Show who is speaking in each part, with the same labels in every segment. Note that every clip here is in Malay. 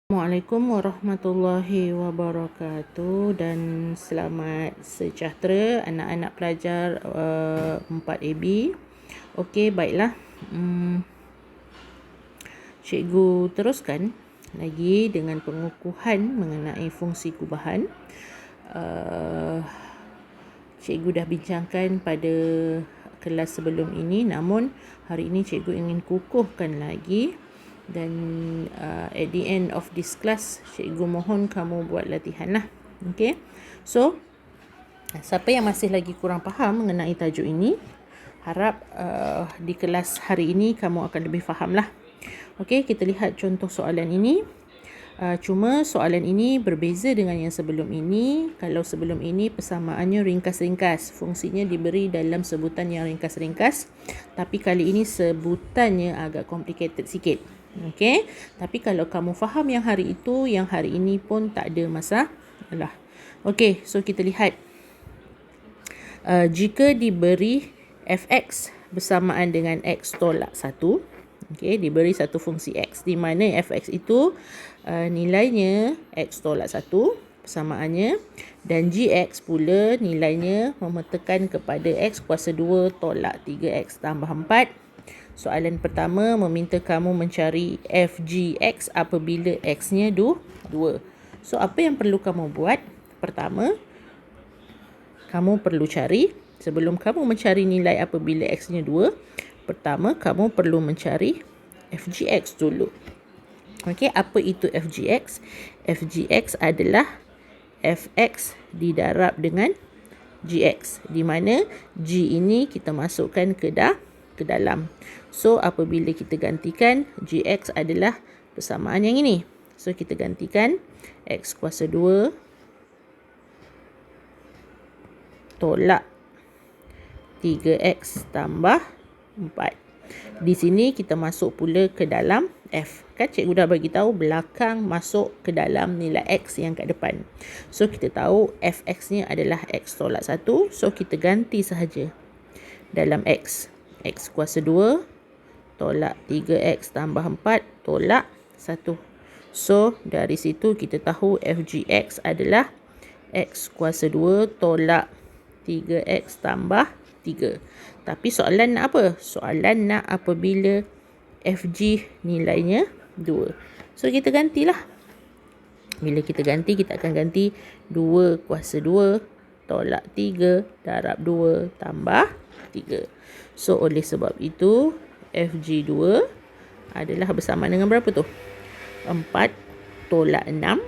Speaker 1: Assalamualaikum warahmatullahi wabarakatuh dan selamat sejahtera anak-anak pelajar 4AB. Okey, baiklah. Cikgu teruskan lagi dengan pengukuhan mengenai fungsi kubahan. Cikgu dah bincangkan pada kelas sebelum ini, namun hari ini cikgu ingin kukuhkan lagi. Dan at the end of this class, cikgu mohon kamu buat latihan lah. Okay. So, siapa yang masih lagi kurang faham mengenai tajuk ini, harap di kelas hari ini kamu akan lebih faham lah. Okay, kita lihat contoh soalan ini. Cuma soalan ini berbeza dengan yang sebelum ini. Kalau sebelum ini persamaannya ringkas-ringkas, fungsinya diberi dalam sebutan yang ringkas-ringkas. Tapi kali ini sebutannya agak complicated sikit. Okey, tapi kalau kamu faham yang hari itu, yang hari ini pun tak ada masalah. Okey, so kita lihat. Jika diberi fx bersamaan dengan x tolak 1, okey, diberi satu fungsi x di mana fx itu nilainya x tolak 1 persamaannya, dan gx pula nilainya memetekan kepada x kuasa 2 tolak 3x tambah 4. Soalan pertama meminta kamu mencari fgx apabila x-nya 2. So, apa yang perlu kamu buat? Pertama, kamu perlu cari, sebelum kamu mencari nilai apabila x-nya 2, pertama kamu perlu mencari fgx dulu. Okey, apa itu fgx? Fgx adalah fx didarab dengan gx, di mana g ini kita masukkan ke dalam. So, apabila kita gantikan, gx adalah persamaan yang ini. So, kita gantikan x kuasa 2 tolak 3x tambah 4. Di sini kita masuk pula ke dalam f. Kan cikgu dah bagi tahu belakang masuk ke dalam nilai x yang kat depan. So, kita tahu fx-nya adalah x tolak 1. So, kita ganti sahaja dalam x. X kuasa 2 tolak 3x tambah 4 tolak 1. So, dari situ kita tahu fgx adalah x kuasa 2 tolak 3x tambah 3. Tapi soalan nak apa? Soalan nak apabila fg nilainya 2. So, kita gantilah. Bila kita ganti, kita akan ganti 2 kuasa 2 tolak 3 darab 2 tambah 3. So, oleh sebab itu, fg2 adalah bersamaan dengan berapa tu? 4 tolak 6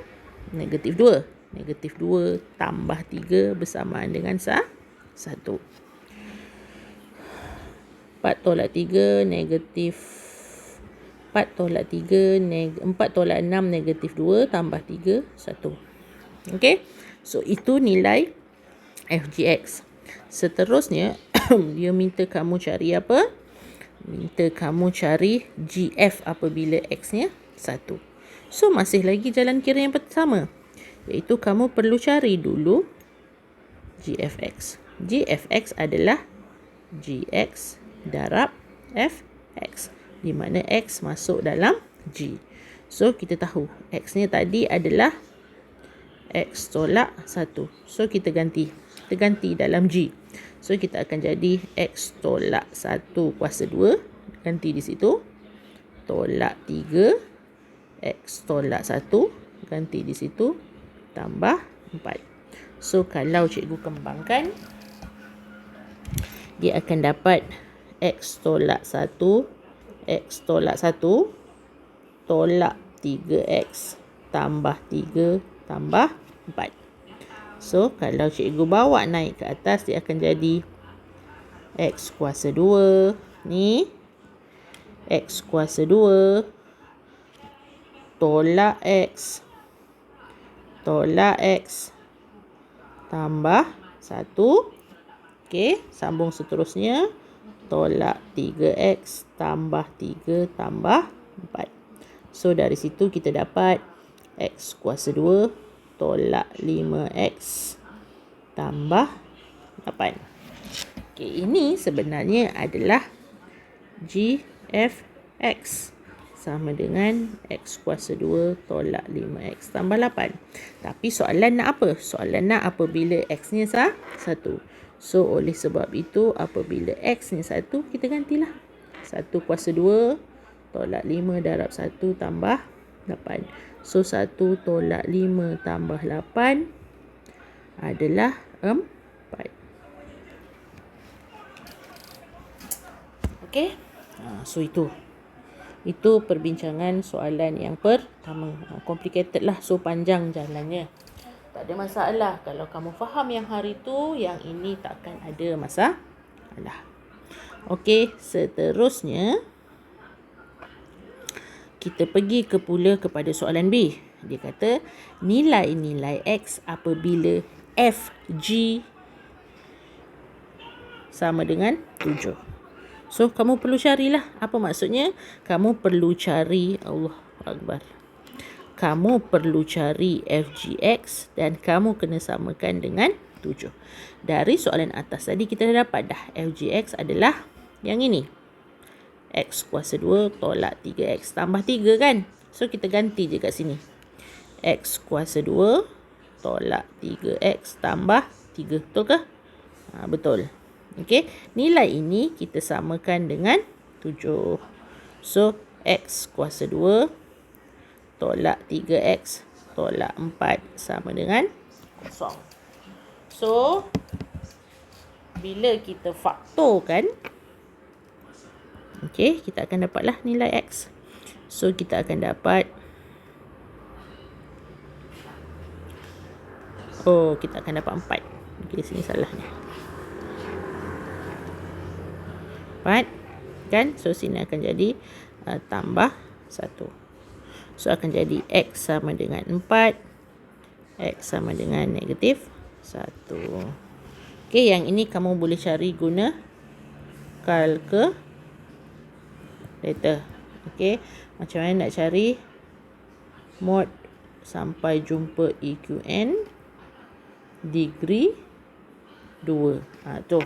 Speaker 1: negatif 2. Negatif 2 tambah 3 bersamaan dengan 1. 4 tolak 3 negatif 4 tolak 6 negatif 2 tambah 3 1. Okey. So, itu nilai fgx. Seterusnya dia minta kamu cari apa? Minta kamu cari gf apabila x-nya 1. So, masih lagi jalan kira yang pertama, iaitu kamu perlu cari dulu gfx. Gfx adalah gx darab fx, di mana x masuk dalam g. So, kita tahu x-nya tadi adalah x tolak 1. So, kita ganti dalam g. So, kita akan jadi x tolak 1 kuasa 2. Ganti di situ. Tolak 3. X tolak 1. Ganti di situ. Tambah 4. So, kalau cikgu kembangkan, dia akan dapat x tolak 1. X tolak 1. Tolak 3x tambah 3 tambah 4. So, kalau cikgu bawa naik ke atas, dia akan jadi x kuasa 2. Ni, x kuasa 2 tolak x. Tolak x tambah 1. Okey, sambung seterusnya. Tolak 3x tambah 3 tambah 4. So, dari situ kita dapat x kuasa 2 tolak 5x tambah 8. Okey, ini sebenarnya adalah gfx. sama dengan X kuasa 2 tolak 5X tambah 8. Tapi soalan nak apa? Soalan nak apabila X-nya 1. So, oleh sebab itu, apabila X-nya 1, kita gantilah. 1 kuasa 2 tolak 5 darab 1 tambah 8. So, 1 tolak 5 tambah 8 adalah 4. Okey. So, itu perbincangan soalan yang pertama. Complicated lah. So, panjang jalannya. Tak ada masalah. Kalau kamu faham yang hari tu, yang ini takkan ada masalah. Okey, seterusnya kita pergi pula kepada soalan B. Dia kata, nilai-nilai X apabila FG sama dengan 7. So, kamu perlu carilah. Apa maksudnya? Kamu perlu cari, Allah Akbar. Kamu perlu cari FGX dan kamu kena samakan dengan 7. Dari soalan atas tadi kita dah dapat dah. FGX adalah yang ini. X kuasa 2 tolak 3X tambah 3 kan? So, kita ganti je kat sini. X kuasa 2 tolak 3X tambah 3. Betul ke? Betul. Okey. Nilai ini kita samakan dengan 7. So, X kuasa 2 tolak 3X tolak 4 sama dengan 0. So, bila kita faktorkan, okey, kita akan dapatlah nilai X. So, kita akan dapat, kita akan dapat 4. Okey, sini salahnya. 4. Kan? So, sini akan jadi tambah 1. So, akan jadi X sama dengan 4. X sama dengan negatif 1. Okey, yang ini kamu boleh cari guna kalkulator. Okey, macam mana nak cari mod sampai jumpa EQN degree 2. Tu.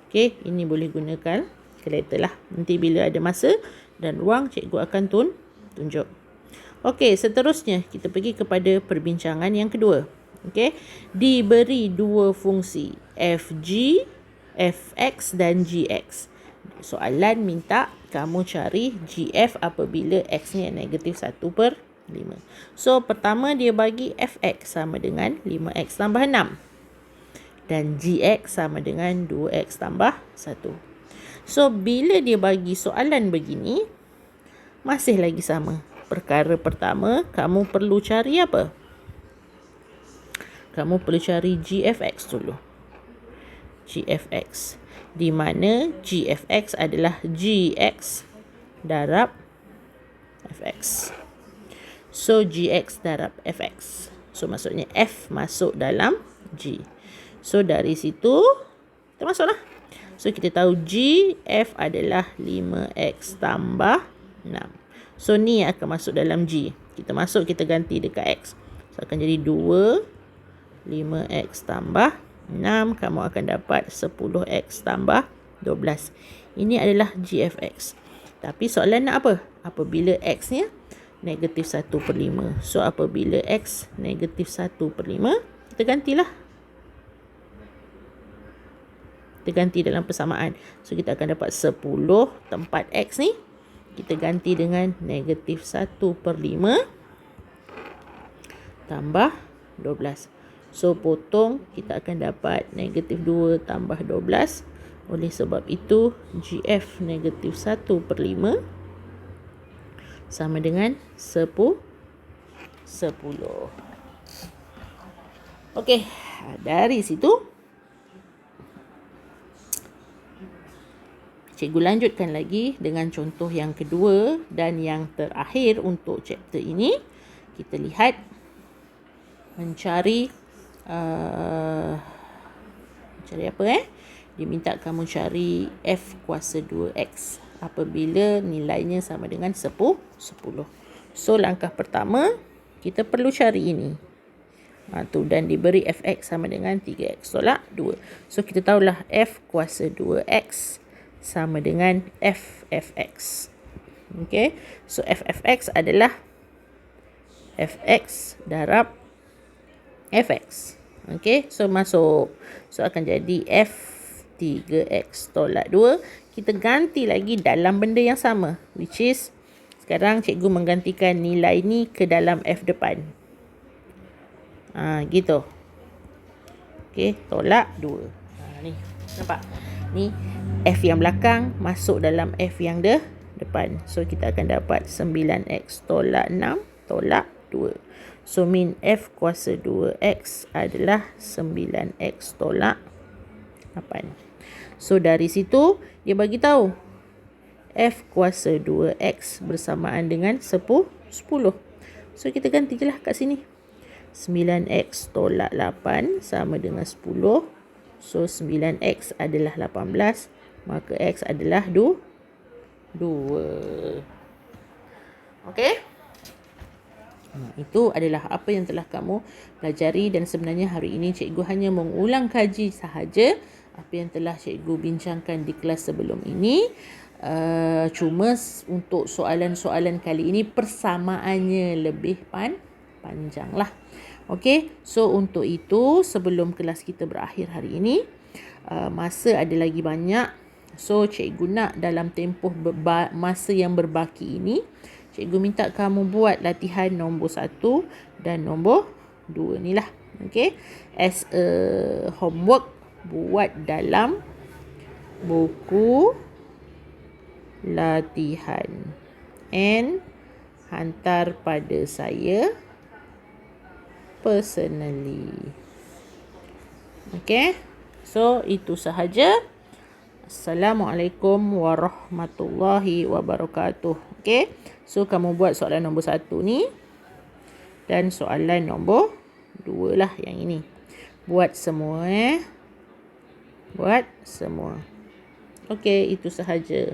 Speaker 1: Okey, ini boleh gunakan kalkulator lah. Nanti bila ada masa dan ruang, cikgu akan tunjuk. Okey, seterusnya kita pergi kepada perbincangan yang kedua. Okey, diberi dua fungsi FG, Fx dan Gx. Soalan minta kamu cari GF apabila X-nya negatif 1/5. So, pertama dia bagi Fx sama dengan 5X tambah 6. Dan Gx sama dengan 2X tambah 1. So, bila dia bagi soalan begini, masih lagi sama. Perkara pertama, kamu perlu cari apa? Kamu perlu cari GFX dulu. GFX. Di mana GFX adalah GX darab Fx. So, GX darab Fx. So, maksudnya F masuk dalam G. So, dari situ, kita masuklah. So, kita tahu GF adalah 5X tambah 6. So, ni akan masuk dalam G. Kita masuk, kita ganti dekat X. So, akan jadi 2, 5X tambah 6. Kamu akan dapat 10X tambah 12. Ini adalah GFX. Tapi soalan nak apa? Apabila X-nya negatif 1/5. So, apabila X negatif 1/5, kita gantilah. Kita ganti dalam persamaan. So, kita akan dapat 10 tempat X ni. Kita ganti dengan negatif 1/5 tambah 12. So, potong, kita akan dapat negatif 2 tambah 12. Oleh sebab itu, GF negatif 1/5 sama dengan 10. Okey, dari situ, cikgu lanjutkan lagi dengan contoh yang kedua dan yang terakhir untuk chapter ini. Kita lihat mencari apa Dia minta kamu cari F kuasa 2X apabila nilainya sama dengan 10. So, langkah pertama, kita perlu cari ini. Dan diberi Fx sama dengan 3X tolak 2. So, kita tahulah F kuasa 2X sama dengan Fx. Okay. So f(x) adalah fx darab fx. Okay. So masuk. So akan jadi f(3x) tolak 2. Kita ganti lagi dalam benda yang sama. Which is, sekarang cikgu menggantikan nilai ni ke dalam f depan. Gitu. Okay. Tolak 2. Ni. Nampak? Ni f yang belakang masuk dalam f yang depan. So kita akan dapat 9x tolak 6 tolak 2. So min f kuasa 2x adalah 9x tolak 8. So dari situ dia bagi tahu f kuasa 2x bersamaan dengan 10. So kita ganti je lah kat sini. 9x tolak 8 sama dengan 10. So 9x adalah 18. Maka x adalah 2. Okey? Itu adalah apa yang telah kamu pelajari, dan sebenarnya hari ini cikgu hanya mengulang kaji sahaja apa yang telah cikgu bincangkan di kelas sebelum ini. Cuma untuk soalan-soalan kali ini persamaannya lebih panjang lah. Okey, so untuk itu sebelum kelas kita berakhir hari ini, masa ada lagi banyak. So cikgu nak dalam tempoh masa yang berbaki ini, cikgu minta kamu buat latihan nombor 1 dan nombor 2 ni lah. Okay. As a homework, buat dalam buku latihan and hantar pada saya personally. Okay. So itu sahaja. Assalamualaikum warahmatullahi wabarakatuh. Okay. So kamu buat soalan nombor 1 ni dan soalan nombor 2 lah yang ini. Buat semua. Buat semua. Okay, itu sahaja.